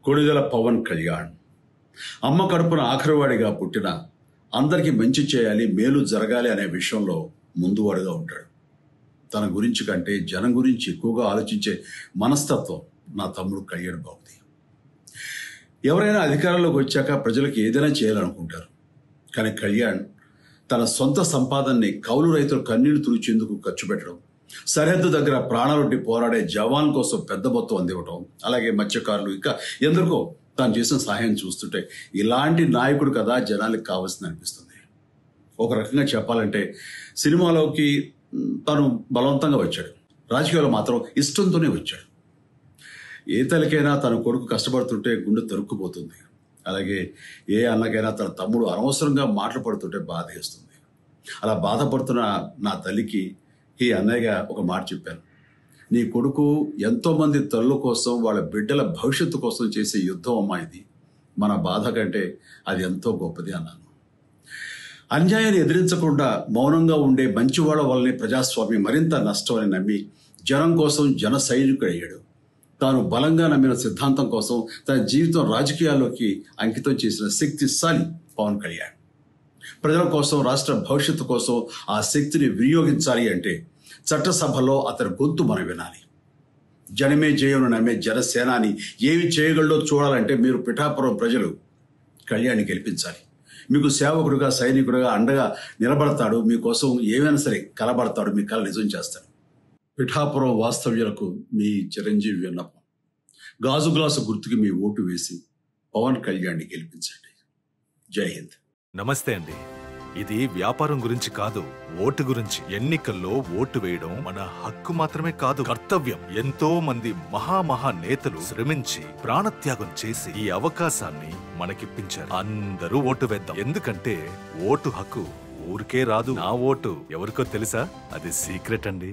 కొణిదెల పవన్ కళ్యాణ్ అమ్మ కడుపున ఆఖరివాడిగా పుట్టిన అందరికీ మంచి చేయాలి, మేలు జరగాలి అనే విషయంలో ముందువాడుగా ఉంటాడు. తన గురించి కంటే జనం గురించి ఎక్కువగా ఆలోచించే మనస్తత్వం నా తమ్ముడు కళ్యాణ్ బాబుది. ఎవరైనా అధికారంలోకి వచ్చాక ప్రజలకు ఏదైనా చేయాలనుకుంటారు. కానీ కళ్యాణ్ తన సొంత సంపాదనని కౌలు రైతులు కన్నీళ్లు తుడిచేందుకు ఖర్చు పెట్టడం, సరిహద్దు దగ్గర ప్రాణాలొడ్డి పోరాడే జవాన్ కోసం పెద్ద మొత్తం అందివ్వటం, అలాగే మత్స్యకారులు ఇంకా ఎందరికో తాను చేసిన సహాయం చూస్తుంటే ఇలాంటి నాయకుడు కదా జనాలకు కావాల్సింది అనిపిస్తుంది. ఒక రకంగా చెప్పాలంటే సినిమాలోకి తను బలవంతంగా వచ్చాడు, రాజకీయాల్లో మాత్రం ఇష్టంతోనే వచ్చాడు. ఏ తల్లికైనా తన కొడుకు కష్టపడుతుంటే గుండె తరుక్కుపోతుంది. అలాగే ఏ అన్నకైనా తన తమ్ముడు అనవసరంగా మాటలు పడుతుంటే బాధేస్తుంది. అలా బాధపడుతున్న నా తల్లికి ఈ అన్నయ్యగా ఒక మాట చెప్పాను. నీ కొడుకు ఎంతో మంది తల్లుల కోసం, వాళ్ళ బిడ్డల భవిష్యత్తు కోసం చేసే యుద్ధం అమ్మా ఇది. మన బాధ కంటే అది ఎంతో గొప్పది అన్నాను. అన్యాయాన్ని ఎదిరించకుండా మౌనంగా ఉండే మంచివాళ్ల వల్లనే ప్రజాస్వామ్యం మరింత నష్టం అని నమ్మి జనం కోసం జన సైనికుడయ్యాడు. తాను బలంగా నమ్మిన సిద్ధాంతం కోసం తన జీవితం రాజకీయాల్లోకి అంకితం చేసిన శక్తిశాలి పవన్ కళ్యాణ్. ప్రజల కోసం, రాష్ట్ర భవిష్యత్తు కోసం ఆ శక్తిని వినియోగించాలి అంటే చట్టసభలో అతని గొంతు మనం వినాలి. జనమే జయమును నమ్మే జనసేనాని ఏమి చేయగలడో చూడాలంటే మీరు పిఠాపురం ప్రజలు కళ్యాణ్ని గెలిపించాలి. మీకు సేవకుడుగా, సైనికుడుగా అండగా నిలబడతాడు. మీకోసం ఏమైనా సరే కలబడతాడు, మీ కళ నిజం చేస్తాడు. పిఠాపురం వాస్తవ్యులకు మీ చిరంజీవి విన్నపం, గాజు గ్లాసు గుర్తుకి మీ ఓటు వేసి పవన్ కళ్యాణ్ని గెలిపించండి. జై హింద్. నమస్తే అండి. ఇది వ్యాపారం గురించి కాదు, ఓటు గురించి. ఎన్నికల్లో ఓటు వేయడం మన హక్కు మాత్రమే కాదు, కర్తవ్యం. ఎంతో మంది మహా నేతలు శ్రమించి ప్రాణత్యాగం చేసి ఈ అవకాశాన్ని మనకిప్పించారు. అందరూ ఓటు వేద్దాం. ఎందుకంటే ఓటు హక్కు ఊరికే రాదు. నా ఓటు ఎవరికో తెలుసా? అది సీక్రెట్ అండి.